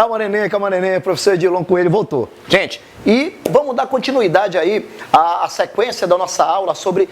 Calma, neném, professor Edilon Coelho voltou. Gente, e vamos dar continuidade aí à sequência da nossa aula sobre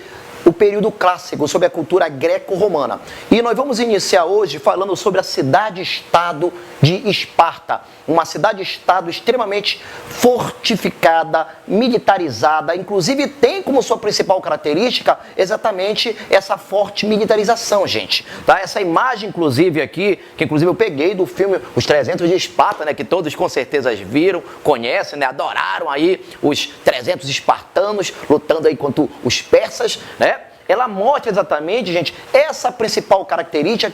o período clássico, sobre a cultura greco-romana. E nós vamos iniciar hoje falando sobre a cidade-estado de Esparta. Uma cidade-estado extremamente fortificada, militarizada, inclusive tem como sua principal característica exatamente essa forte militarização, gente. Tá? Essa imagem, inclusive, aqui, que inclusive eu peguei do filme Os 300 de Esparta, né, que todos com certeza viram, conhecem, né, adoraram aí os 300 espartanos lutando aí contra os persas, né? Ela mostra exatamente, gente, essa principal característica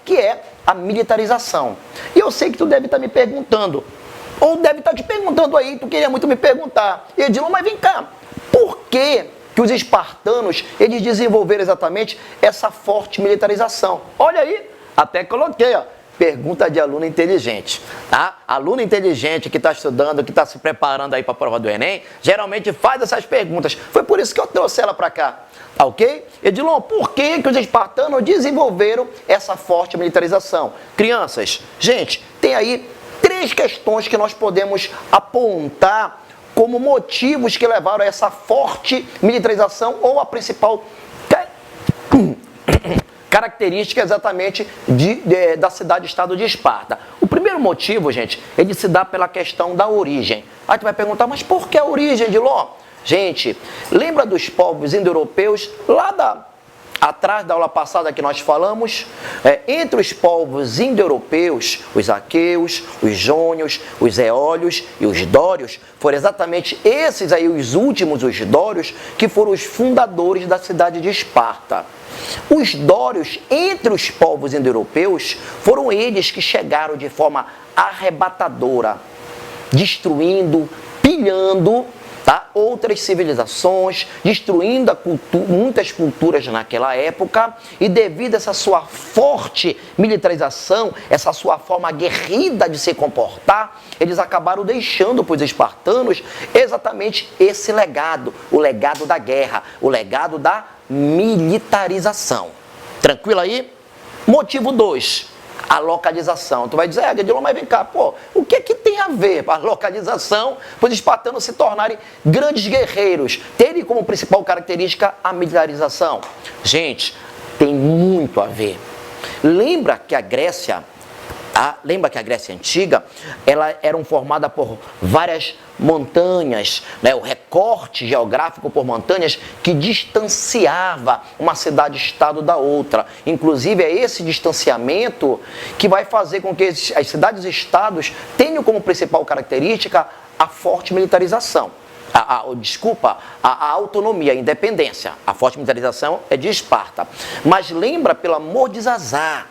que é a militarização. E eu sei que tu deve estar me perguntando, ou deve estar te perguntando aí, tu queria muito me perguntar, Edilon, mas vem cá, por que os espartanos, eles desenvolveram exatamente essa forte militarização? Olha aí, até coloquei, ó. Pergunta de aluno inteligente, tá? Aluno inteligente que está estudando, que está se preparando aí para a prova do Enem, geralmente faz essas perguntas. Foi por isso que eu trouxe ela para cá, tá ok? Edilon, por que os espartanos desenvolveram essa forte militarização? Crianças, gente, tem aí 3 questões que nós podemos apontar como motivos que levaram a essa forte militarização ou a principal característica exatamente da cidade-estado de Esparta. O primeiro motivo, gente, ele se dá pela questão da origem. Aí tu vai perguntar, mas por que a origem, Edilon? Gente, lembra dos povos indo-europeus lá atrás da aula passada que nós falamos? Entre os povos indo-europeus, os aqueus, os jônios, os eólios e os dórios, foram exatamente esses aí, os últimos, os dórios, que foram os fundadores da cidade de Esparta. Os dórios, entre os povos indo-europeus, foram eles que chegaram de forma arrebatadora, destruindo, pilhando, tá, outras civilizações, destruindo muitas culturas naquela época, e devido a essa sua forte militarização, essa sua forma aguerrida de se comportar, eles acabaram deixando para os espartanos exatamente esse legado, o legado da guerra, o legado da militarização. Tranquilo aí? Motivo 2, a localização. Tu vai dizer, Edilon, mas vem cá, pô, o que tem a ver a localização para os espartanos se tornarem grandes guerreiros, terem como principal característica a militarização? Gente, tem muito a ver. Lembra que a Grécia Antiga, ela era formada por várias montanhas, né? O recorte geográfico por montanhas que distanciava uma cidade-estado da outra. Inclusive, é esse distanciamento que vai fazer com que as cidades-estados tenham como principal característica a forte militarização. A autonomia, a independência. A forte militarização é de Esparta. Mas lembra, pelo amor de Zazá,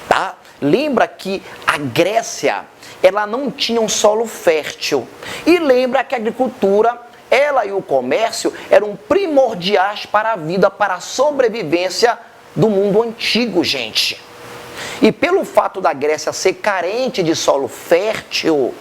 tá? Lembra que a Grécia, ela não tinha um solo fértil. E lembra que a agricultura, ela e o comércio eram primordiais para a vida, para a sobrevivência do mundo antigo, gente. E pelo fato da Grécia ser carente de solo fértil,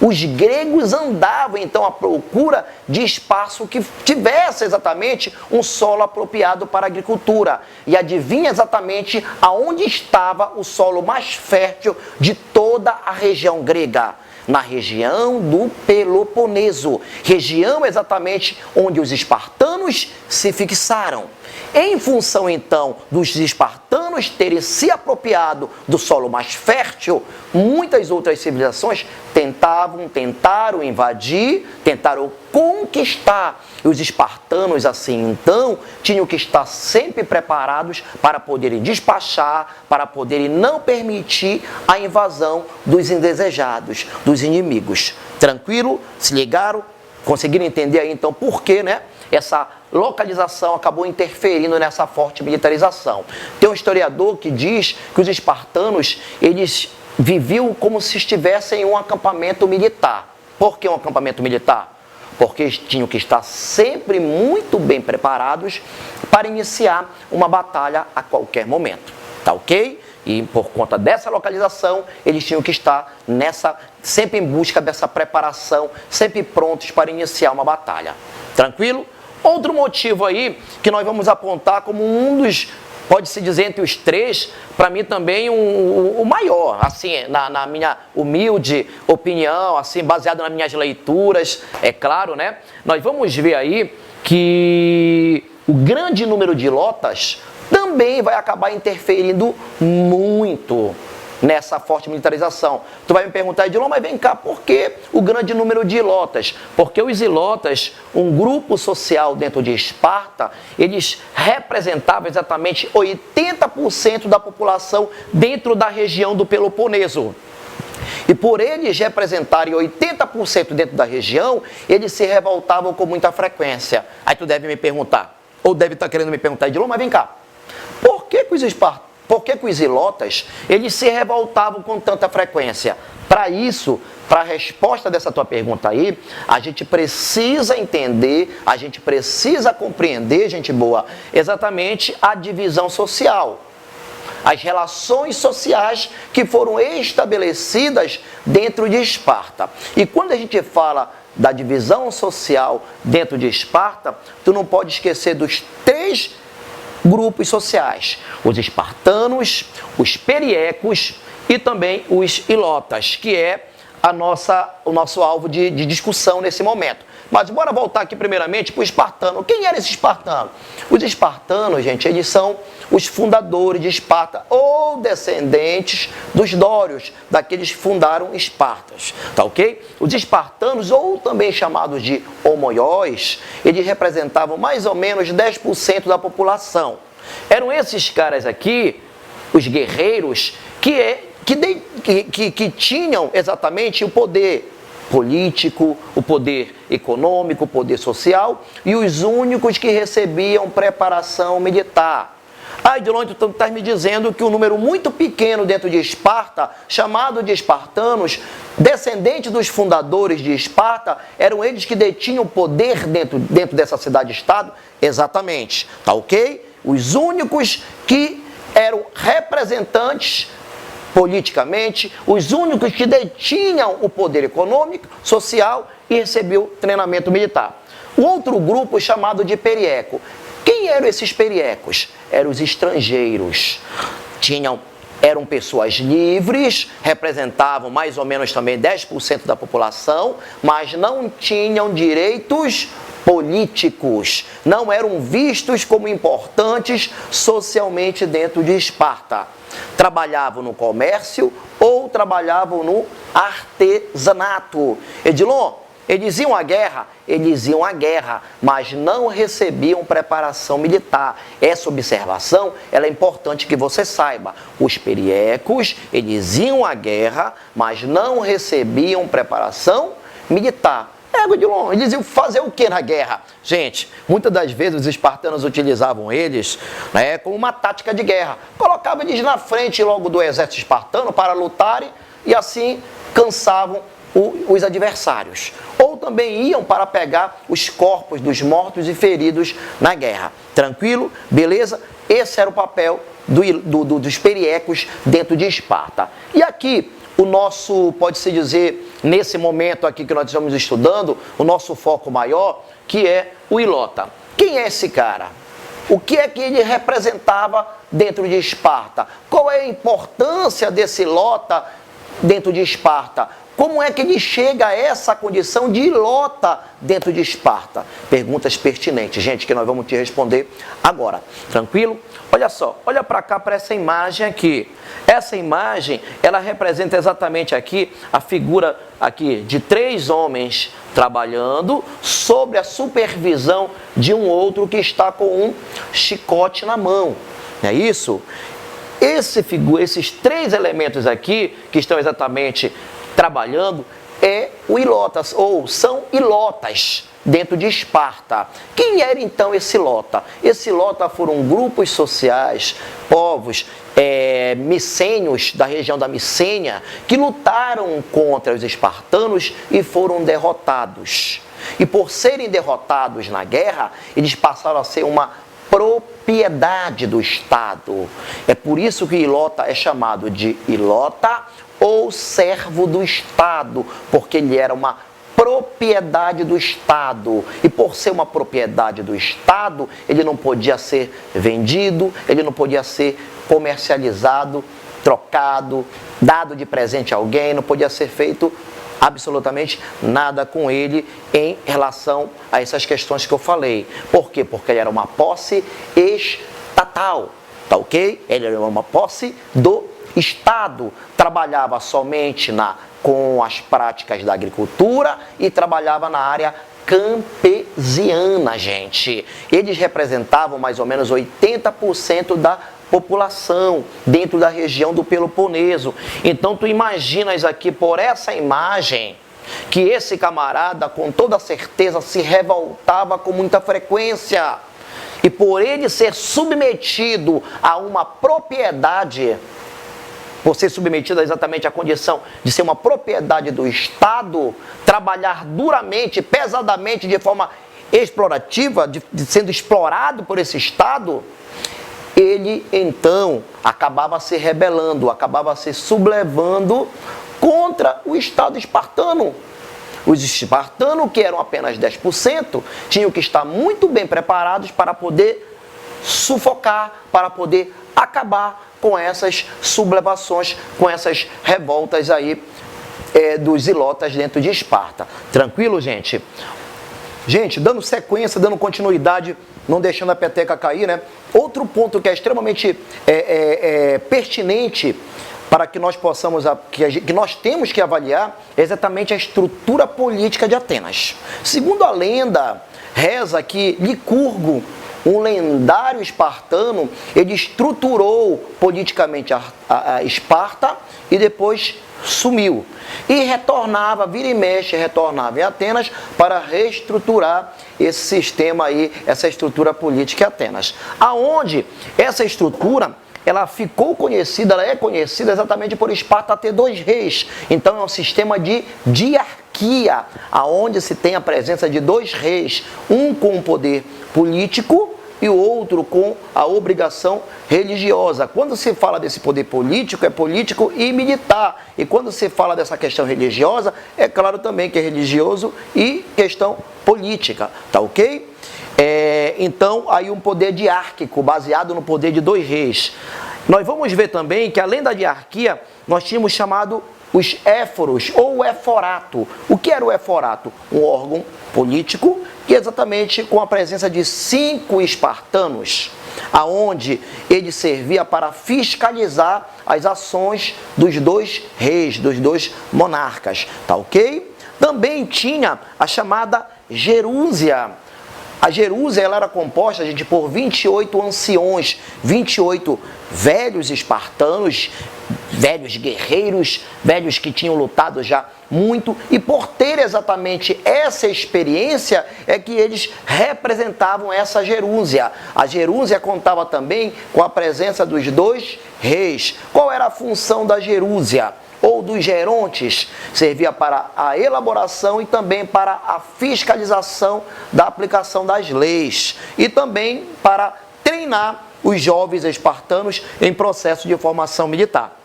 os gregos andavam então à procura de espaço que tivesse exatamente um solo apropriado para a agricultura. E adivinha exatamente aonde estava o solo mais fértil de toda a região grega? Na região do Peloponeso, região exatamente onde os espartanos se fixaram. Em função, então, dos espartanos terem se apropriado do solo mais fértil, muitas outras civilizações tentaram invadir, tentaram conquistar. E os espartanos, assim, então, tinham que estar sempre preparados para poderem despachar, para poderem não permitir a invasão dos indesejados, dos inimigos. Tranquilo? Se ligaram? Conseguiram entender aí, então, por que, né? Essa localização acabou interferindo nessa forte militarização. Tem um historiador que diz que os espartanos, eles viviam como se estivessem em um acampamento militar. Por que um acampamento militar? Porque eles tinham que estar sempre muito bem preparados para iniciar uma batalha a qualquer momento. Tá ok? E por conta dessa localização, eles tinham que estar sempre em busca dessa preparação, sempre prontos para iniciar uma batalha. Tranquilo? Outro motivo aí que nós vamos apontar como um dos pode-se dizer entre os três, para mim também o maior, assim, na minha humilde opinião, assim, baseado nas minhas leituras, é claro, né? Nós vamos ver aí que o grande número de ilotas também vai acabar interferindo muito nessa forte militarização. Tu vai me perguntar, Edilon, mas vem cá, por que o grande número de ilotas? Porque os ilotas, um grupo social dentro de Esparta, eles representavam exatamente 80% da população dentro da região do Peloponeso. E por eles representarem 80% dentro da região, eles se revoltavam com muita frequência. Aí tu deve me perguntar, ou deve estar querendo me perguntar, Edilon, mas vem cá, por que os espartanos, por que os ilotas, eles se revoltavam com tanta frequência? Para isso, para a resposta dessa tua pergunta aí, a gente precisa entender, a gente precisa compreender, gente boa, exatamente a divisão social. As relações sociais que foram estabelecidas dentro de Esparta. E quando a gente fala da divisão social dentro de Esparta, tu não pode esquecer dos três grupos sociais: os espartanos, os periecos e também os ilotas, que é o nosso alvo de discussão nesse momento. Mas bora voltar aqui primeiramente para o espartano. Quem era esse espartano? Os espartanos, gente, eles são os fundadores de Esparta, ou descendentes dos dórios, daqueles que fundaram Espartas, tá ok? Os espartanos, ou também chamados de homoióis, eles representavam mais ou menos 10% da população. Eram esses caras aqui, os guerreiros, que tinham exatamente o poder político, o poder econômico, o poder social, e os únicos que recebiam preparação militar. Ah, Edilon, tu estás me dizendo que um número muito pequeno dentro de Esparta, chamado de espartanos, descendentes dos fundadores de Esparta, eram eles que detinham poder dentro dessa cidade-estado? Exatamente, tá ok? Os únicos que eram representantes politicamente, os únicos que detinham o poder econômico, social e recebiam treinamento militar. O outro grupo chamado de perieco. Quem eram esses periecos? Eram os estrangeiros. Eram pessoas livres, representavam mais ou menos também 10% da população, mas não tinham direitos políticos, não eram vistos como importantes socialmente dentro de Esparta. Trabalhavam no comércio ou trabalhavam no artesanato. Edilon, eles iam à guerra, mas não recebiam preparação militar. Essa observação, ela é importante que você saiba. Os periecos, eles iam à guerra, mas não recebiam preparação militar. Edilon, eles iam fazer o que na guerra? Gente, muitas das vezes os espartanos utilizavam eles, né, como uma tática de guerra. Colocavam eles na frente logo do exército espartano para lutarem e assim cansavam os adversários. Ou também iam para pegar os corpos dos mortos e feridos na guerra. Tranquilo? Beleza? Esse era o papel dos periecos dentro de Esparta. E aqui, o nosso, pode-se dizer, nesse momento aqui que nós estamos estudando, o nosso foco maior, que é o ilota. Quem é esse cara? O que é que ele representava dentro de Esparta? Qual é a importância desse ilota dentro de Esparta? Como é que ele chega a essa condição de ilota dentro de Esparta? Perguntas pertinentes, gente, que nós vamos te responder agora. Tranquilo? Olha só, olha para cá, para essa imagem aqui. Essa imagem, ela representa exatamente aqui a figura aqui de 3 homens trabalhando sob a supervisão de um outro que está com um chicote na mão. Não é isso? Esses 3 elementos aqui, que estão exatamente trabalhando, é o ilotas, ou são ilotas dentro de Esparta. Quem era então esse ilota? Esse ilota foram grupos sociais, povos micênios da região da Micênia, que lutaram contra os espartanos e foram derrotados. E por serem derrotados na guerra, eles passaram a ser uma propriedade do Estado. É por isso que ilota é chamado de ilota ou servo do Estado, porque ele era uma propriedade do Estado. E por ser uma propriedade do Estado, ele não podia ser vendido, ele não podia ser comercializado, trocado, dado de presente a alguém, não podia ser feito absolutamente nada com ele em relação a essas questões que eu falei. Por quê? Porque ele era uma posse estatal, tá ok? Ele era uma posse do Estado, trabalhava somente com as práticas da agricultura e trabalhava na área campesiana, gente. Eles representavam mais ou menos 80% da população dentro da região do Peloponeso. Então tu imaginas aqui por essa imagem que esse camarada com toda certeza se revoltava com muita frequência. E por ele ser submetido a uma propriedade, por ser submetido exatamente à condição de ser uma propriedade do Estado, trabalhar duramente, pesadamente, de forma explorativa, sendo explorado por esse Estado, ele então acabava se rebelando, acabava se sublevando contra o Estado espartano. Os espartanos, que eram apenas 10%, tinham que estar muito bem preparados para poder sufocar, para poder acabar com essas sublevações, com essas revoltas aí dos ilotas dentro de Esparta. Tranquilo, gente? Gente, dando sequência, dando continuidade, não deixando a peteca cair, né? Outro ponto que é extremamente pertinente para que nós possamos, que nós temos que avaliar, é exatamente a estrutura política de Atenas. Segundo a lenda, reza que Licurgo, um lendário espartano, ele estruturou politicamente a Esparta e depois sumiu. E retornava, vira e mexe, retornava em Atenas para reestruturar esse sistema aí, essa estrutura política em Atenas. Aonde essa estrutura, ela ficou conhecida, ela é conhecida exatamente por Esparta ter 2 reis. Então é um sistema de diarquia, aonde se tem a presença de 2 reis, um com o poder político e o outro com a obrigação religiosa. Quando se fala desse poder político, é político e militar. E quando se fala dessa questão religiosa, é claro também que é religioso e questão política, tá ok? Então, aí um poder diárquico, baseado no poder de 2 reis. Nós vamos ver também que, além da diarquia, nós tínhamos chamado os éforos, ou o eforato. O que era o eforato? Um órgão político, que exatamente com a presença de 5 espartanos, aonde ele servia para fiscalizar as ações dos 2 reis, dos 2 monarcas, tá ok? Também tinha a chamada gerúsia. A gerúsia, ela era composta, gente, por 28 anciões, 28 velhos espartanos, velhos guerreiros, velhos que tinham lutado já muito, e por ter exatamente essa experiência é que eles representavam essa gerúsia. A gerúsia contava também com a presença dos 2 reis. Qual era a função da gerúsia? Ou dos gerontes? Servia para a elaboração e também para a fiscalização da aplicação das leis e também para treinar os jovens espartanos em processo de formação militar.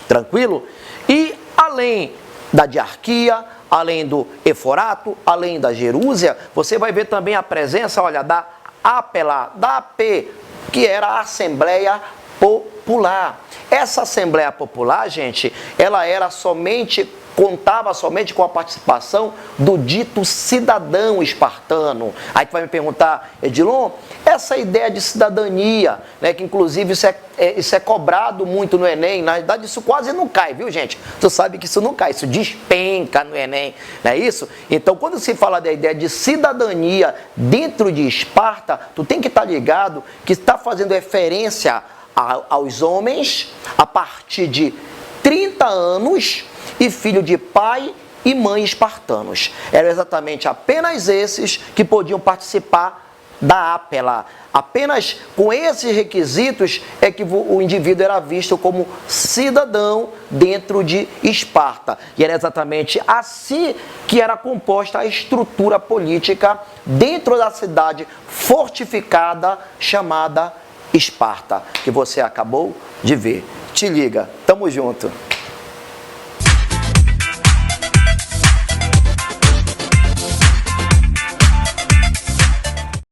Tranquilo? E além da diarquia, além do eforato, além da gerúsia, você vai ver também a presença, olha, da APELA, da AP, que era a Assembleia Popular. Essa Assembleia Popular, gente, ela contava somente com a participação do dito cidadão espartano. Aí tu vai me perguntar, Edilon, essa ideia de cidadania, né, que inclusive isso é cobrado muito no Enem, na verdade isso quase não cai, viu, gente? Tu sabe que isso não cai, isso despenca no Enem, não é isso? Então, quando se fala da ideia de cidadania dentro de Esparta, tu tem que estar ligado que está fazendo referência aos homens a partir de 30 anos e filho de pai e mãe espartanos. Eram exatamente apenas esses que podiam participar da APELA. Apenas com esses requisitos é que o indivíduo era visto como cidadão dentro de Esparta. E era exatamente assim que era composta a estrutura política dentro da cidade fortificada chamada Esparta, que você acabou de ver. Te liga, tamo junto.